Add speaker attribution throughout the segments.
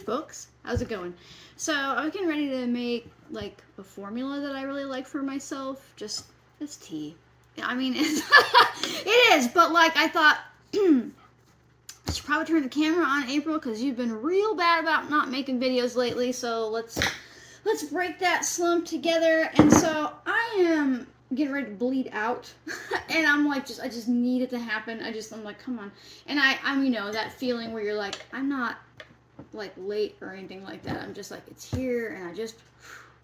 Speaker 1: folks, how's it going? So I was getting ready to make like a formula that I really like for myself. Just it's tea. I mean, it's it is, but like I thought I should probably turn the camera on, April, because you've been real bad about not making videos lately. So let's break that slump together. And so I am getting ready to bleed out, and I'm like, I just need it to happen. I'm like, come on. And I'm that feeling where you're like, I'm not like late or anything like that. I'm just like, it's here, and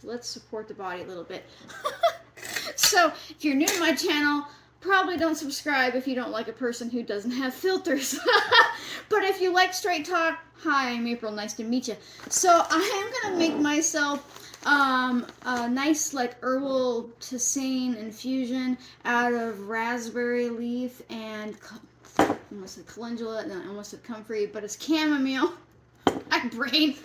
Speaker 1: let's support the body a little bit. So if you're new to my channel, probably don't subscribe if you don't like a person who doesn't have filters. But if you like straight talk, hi, I'm April, nice to meet you. So I am gonna make myself a nice like herbal tisane infusion out of raspberry leaf and I almost said calendula, and I almost said comfrey, but it's chamomile. My brain.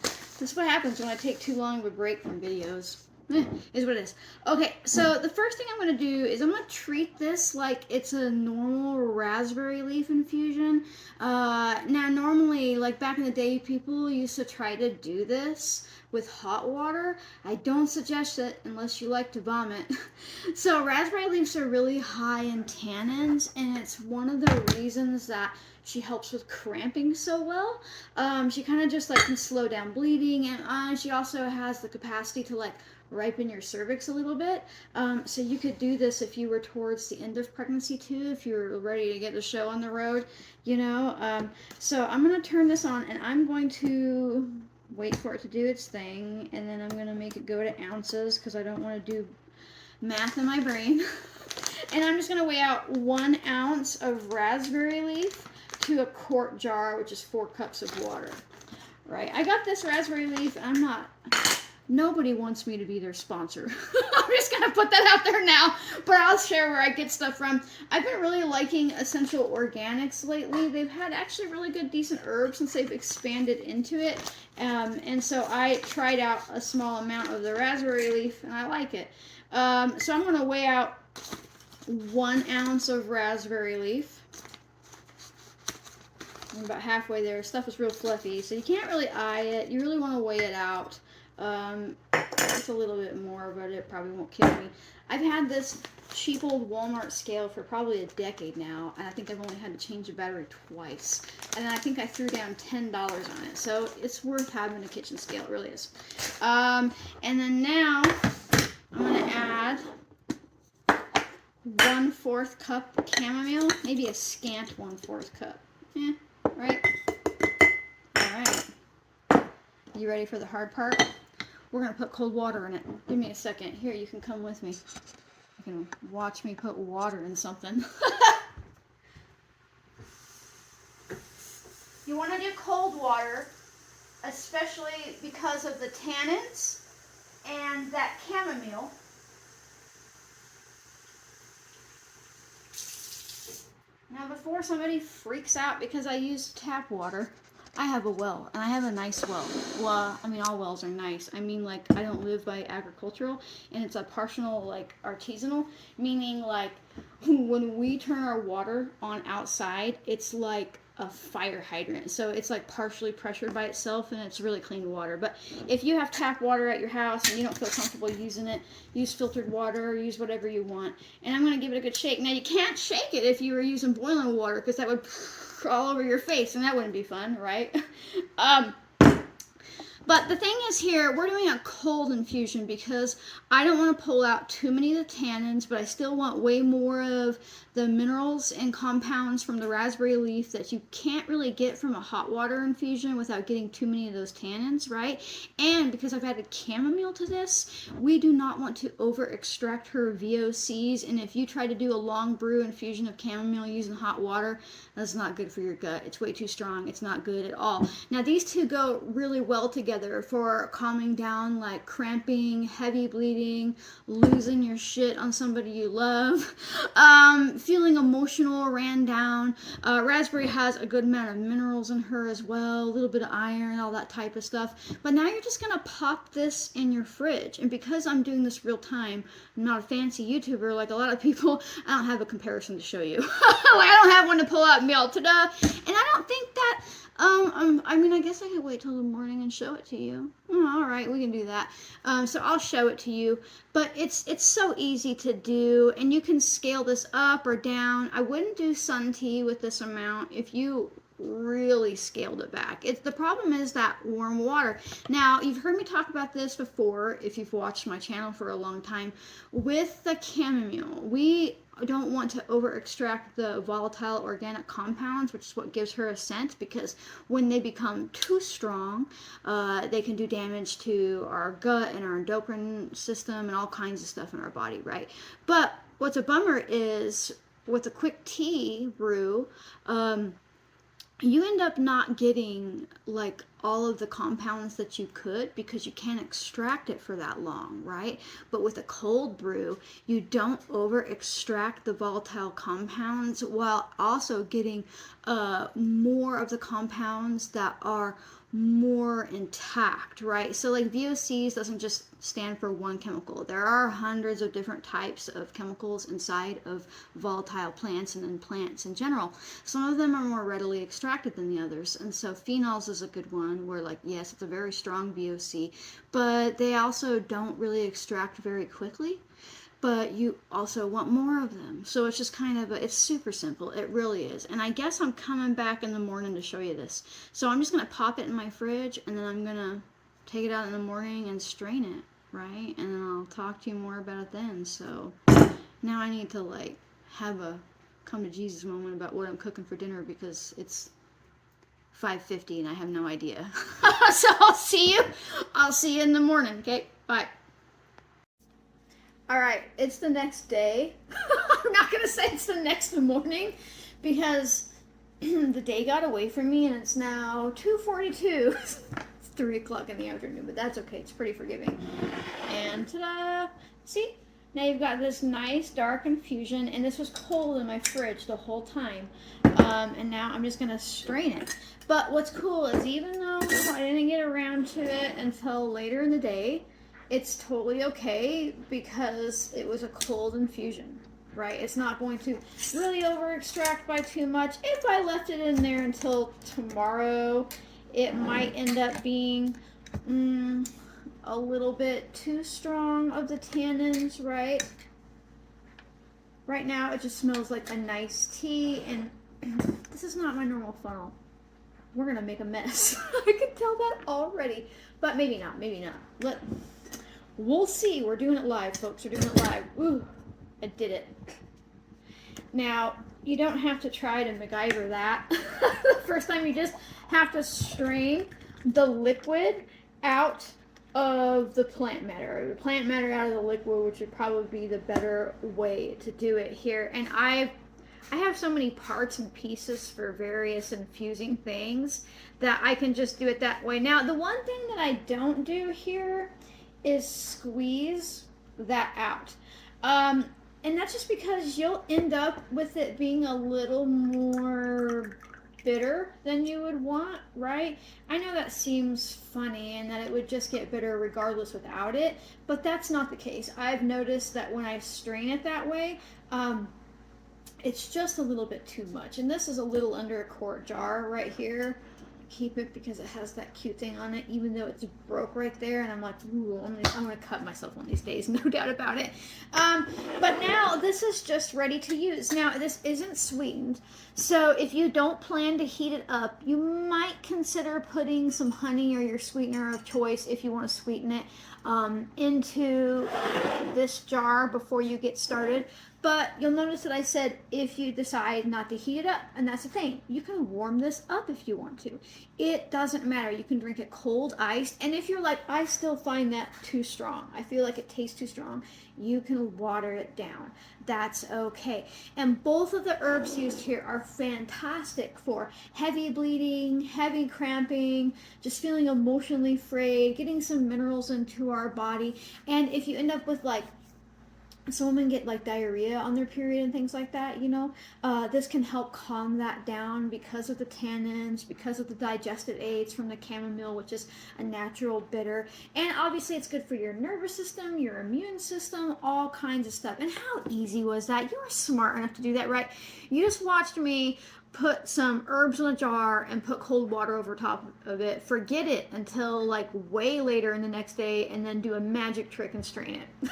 Speaker 1: This is what happens when I take too long of a break from videos. Is what it is. Okay, so the first thing I'm going to do is I'm going to treat this like it's a normal raspberry leaf infusion. Now, normally, like back in the day, people used to try to do this with hot water. I don't suggest it unless you like to vomit. So raspberry leaves are really high in tannins, and it's one of the reasons that she helps with cramping so well. She kind of just like can slow down bleeding, and she also has the capacity to like ripen your cervix a little bit. So you could do this if you were towards the end of pregnancy too, if you're ready to get the show on the road, So I'm going to turn this on, and I'm going to wait for it to do its thing, and then I'm going to make it go to ounces because I don't want to do math in my brain. And I'm just going to weigh out 1 ounce of raspberry leaf to a quart jar, which is 4 cups of water. Right, I got this raspberry leaf. Nobody wants me to be their sponsor. I'm just going to put that out there now, but I'll share where I get stuff from. I've been really liking Essential Organics lately. They've had actually really good, decent herbs since they've expanded into it. And so I tried out a small amount of the raspberry leaf, and I like it. So I'm going to weigh out 1 ounce of raspberry leaf. I'm about halfway there. Stuff is real fluffy, so you can't really eye it. You really want to weigh it out. It's a little bit more, but it probably won't kill me. I've had this cheap old Walmart scale for probably a decade now, and I think I've only had to change the battery twice. And I think I threw down $10 on it, so it's worth having a kitchen scale. It really is. And then now I'm going to add 1/4 cup chamomile, maybe a scant 1/4 cup. Yeah, right? Alright. You ready for the hard part? We're going to put cold water in it. Give me a second. Here, you can come with me. You can watch me put water in something. You want to do cold water, especially because of the tannins and that chamomile. Now, before somebody freaks out because I use tap water, I have a well, and I have a nice well. Well, I mean, all wells are nice. I mean, like, I don't live by agricultural, and it's a partial, like, artisanal, meaning, like, when we turn our water on outside, it's like a fire hydrant. So it's, like, partially pressured by itself, and it's really clean water. But if you have tap water at your house and you don't feel comfortable using it, use filtered water, use whatever you want. And I'm going to give it a good shake. Now, you can't shake it if you were using boiling water, because that would all over your face, and that wouldn't be fun, right? But the thing is here, we're doing a cold infusion because I don't want to pull out too many of the tannins, but I still want way more of the minerals and compounds from the raspberry leaf that you can't really get from a hot water infusion without getting too many of those tannins, right? And because I've added chamomile to this, we do not want to over extract her VOCs, and if you try to do a long brew infusion of chamomile using hot water, that's not good for your gut. It's way too strong. It's not good at all. Now, these two go really well together for calming down like cramping, heavy bleeding, losing your shit on somebody you love, feeling emotional, ran down. Raspberry has a good amount of minerals in her as well, a little bit of iron, all that type of stuff. But now you're just gonna pop this in your fridge. And because I'm doing this real time, I'm not a fancy YouTuber like a lot of people, I don't have a comparison to show you. Like, I don't have one to pull out and be all ta-da. And I don't think that I mean, I guess I could wait till the morning and show it to you. All right, we can do that. So I'll show it to you, but it's so easy to do, and you can scale this up or down. I wouldn't do sun tea with this amount if you really scaled it back. The problem is that warm water. Now, you've heard me talk about this before if you've watched my channel for a long time. With the chamomile, we don't want to over extract the volatile organic compounds, which is what gives her a scent, because when they become too strong, they can do damage to our gut and our endocrine system and all kinds of stuff in our body, right? But what's a bummer is with a quick tea brew, you end up not getting like all of the compounds that you could because you can't extract it for that long, right? But with a cold brew, you don't over extract the volatile compounds while also getting more of the compounds that are more intact, right? So like VOCs doesn't just stand for one chemical. There are hundreds of different types of chemicals inside of volatile plants and in plants in general. Some of them are more readily extracted than the others, and so phenols is a good one where, like, yes, it's a very strong VOC, but they also don't really extract very quickly, but you also want more of them. So it's just kind of it's super simple. It really is. And I guess I'm coming back in the morning to show you this. So I'm just going to pop it in my fridge, and then I'm going to take it out in the morning and strain it, right? And then I'll talk to you more about it then. So now I need to like have a come to Jesus moment about what I'm cooking for dinner because it's 5:50 and I have no idea. So I'll see you in the morning. Okay, bye. All right, it's the next day. I'm not gonna say it's the next morning because the day got away from me, and it's now 2:42. It's 3 o'clock in the afternoon, but that's okay. It's pretty forgiving. And ta-da! See, now you've got this nice dark infusion, and this was cold in my fridge the whole time. And now I'm just gonna strain it. But what's cool is even though I didn't get around to it until later in the day, it's totally okay because it was a cold infusion, right? It's not going to really over extract by too much. If I left it in there until tomorrow, it might end up being a little bit too strong of the tannins, right? Right now it just smells like a nice tea, and this is not my normal funnel. We're gonna make a mess. I can tell that already, but maybe not, we'll see. We're doing it live, folks. We're doing it live. Ooh, I did it. Now, you don't have to try to MacGyver that. The first time you just have to strain the liquid out of the plant matter, or the plant matter out of the liquid, which would probably be the better way to do it here. And I have so many parts and pieces for various infusing things that I can just do it that way. Now, the one thing that I don't do here is squeeze that out. And that's just because you'll end up with it being a little more bitter than you would want, right? I know that seems funny and that it would just get bitter regardless without it, but that's not the case. I've noticed that when I strain it that way, it's just a little bit too much. And this is a little under a quart jar right here. Keep it because it has that cute thing on it, even though it's broke right there, and I'm like, ooh, I'm gonna cut myself one of these days, no doubt about it. But now this is just ready to use. Now this isn't sweetened, so if you don't plan to heat it up, you might consider putting some honey or your sweetener of choice if you want to sweeten it into this jar before you get started. But you'll notice that I said if you decide not to heat it up, and that's the thing, you can warm this up if you want to. It doesn't matter. You can drink it cold, iced, and if you're like, I still find that too strong, I feel like it tastes too strong, you can water it down. That's okay. And both of the herbs used here are fantastic for heavy bleeding, heavy cramping, just feeling emotionally frayed, getting some minerals into our body. And if you end up with like, some women get like diarrhea on their period and things like that, you know, this can help calm that down because of the tannins, because of the digestive aids from the chamomile, which is a natural bitter. And obviously it's good for your nervous system, your immune system, all kinds of stuff. And how easy was that? You were smart enough to do that, right? You just watched me put some herbs in a jar and put cold water over top of it. Forget it until like way later in the next day, and then do a magic trick and strain it.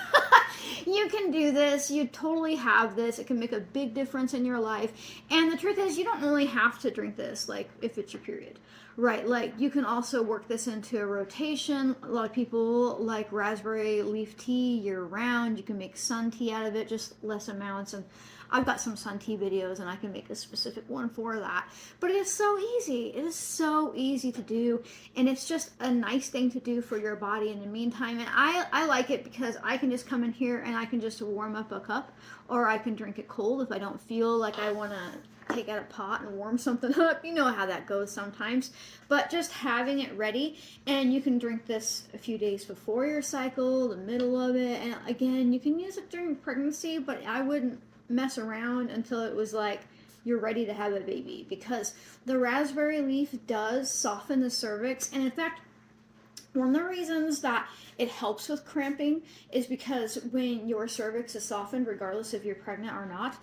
Speaker 1: You can do this. You totally have this. It can make a big difference in your life. And the truth is, you don't only have to drink this like if it's your period, right? Like you can also work this into a rotation. A lot of people like raspberry leaf tea year round. You can make sun tea out of it, just less amounts. And I've got some sun tea videos and I can make a specific one for that. But it is so easy. It is so easy to do. And it's just a nice thing to do for your body in the meantime. And I like it because I can just come in here and I can just warm up a cup, or I can drink it cold if I don't feel like I want to take out a pot and warm something up. You know how that goes sometimes. But just having it ready, and you can drink this a few days before your cycle, the middle of it. And again, you can use it during pregnancy, but I wouldn't mess around until it was like you're ready to have a baby, because the raspberry leaf does soften the cervix. And in fact, one of the reasons that it helps with cramping is because when your cervix is softened, regardless if you're pregnant or not,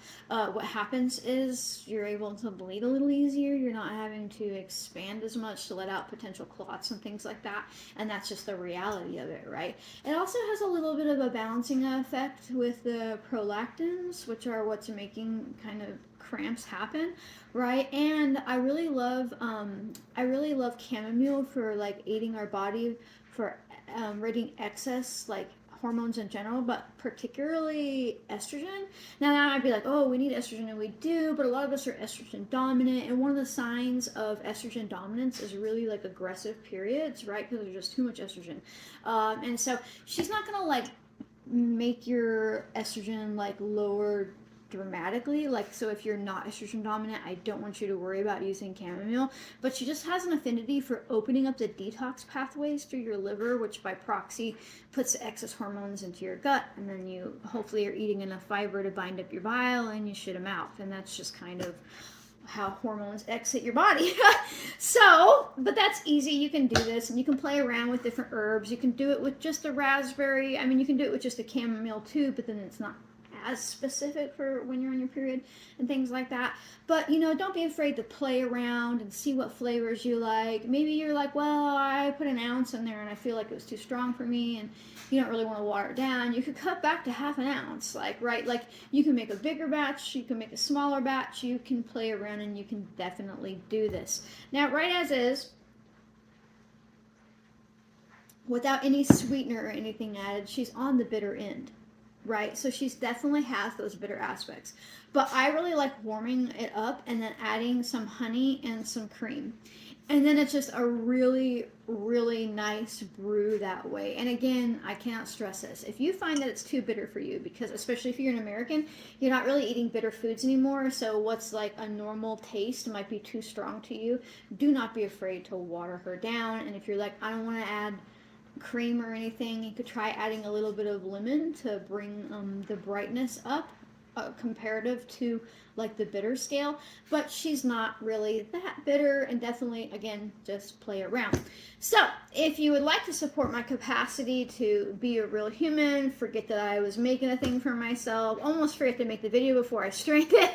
Speaker 1: what happens is you're able to bleed a little easier. You're not having to expand as much to let out potential clots and things like that. And that's just the reality of it, right? It also has a little bit of a balancing effect with the prolactins, which are what's making kind of cramps happen, right? And I really love chamomile for like aiding our body for ridding excess like hormones in general, but particularly estrogen. Now that might be like, oh, we need estrogen, and we do, but a lot of us are estrogen dominant, and one of the signs of estrogen dominance is really like aggressive periods, right? Because there's just too much estrogen. And so she's not gonna like make your estrogen like lower dramatically, like, so if you're not estrogen dominant, I don't want you to worry about using chamomile, but she just has an affinity for opening up the detox pathways through your liver, which by proxy puts the excess hormones into your gut, and then you hopefully are eating enough fiber to bind up your bile and you shit them out. And that's just kind of how hormones exit your body. So, but that's easy. You can do this, and you can play around with different herbs. You can do it with just a raspberry. I mean, you can do it with just a chamomile too, but then it's not as specific for when you're on your period and things like that. But you know, don't be afraid to play around and see what flavors you like. Maybe you're like, well, I put an ounce in there and I feel like it was too strong for me, and you don't really want to water it down. You could cut back to half an ounce, like, right? Like, you can make a bigger batch, you can make a smaller batch, you can play around, and you can definitely do this. Now, right as is, without any sweetener or anything added, she's on the bitter end, right? So she's definitely has those bitter aspects. But I really like warming it up and then adding some honey and some cream. And then it's just a really, really nice brew that way. And again, I cannot stress this. If you find that it's too bitter for you, because especially if you're an American, you're not really eating bitter foods anymore. So what's like a normal taste might be too strong to you. Do not be afraid to water her down. And if you're like, I don't want to add cream or anything, you could try adding a little bit of lemon to bring the brightness up comparative to like the bitter scale. But she's not really that bitter, and definitely, again, just play around. So if you would like to support my capacity to be a real human, forget that I was making a thing for myself, almost forget to make the video before I strained it,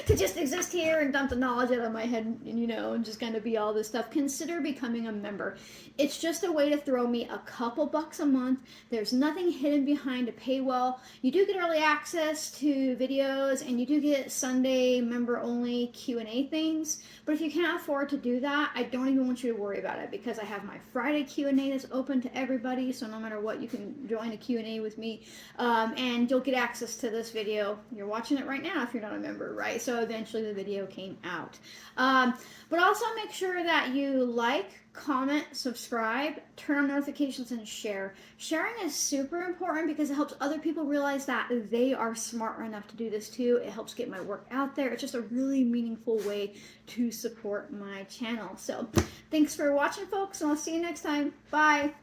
Speaker 1: to just exist here and dump the knowledge out of my head, and you know, and just kind of be all this stuff, consider becoming a member. It's just a way to throw me a couple bucks a month. There's nothing hidden behind a paywall. You do get early access to videos, and you do get Sunday member only Q&A things. But if you can't afford to do that, I don't even want you to worry about it, because I have my Friday Q&A that's open to everybody. So no matter what, you can join a Q&A with me, and you'll get access to this video. You're watching it right now if you're not a member, right? So eventually the video came out. But also make sure that you like, comment, subscribe, turn on notifications, and share. Sharing is super important because it helps other people realize that they are smart enough to do this too. It helps get my work out there. It's just a really meaningful way to support my channel. So thanks for watching, folks, and I'll see you next time. Bye.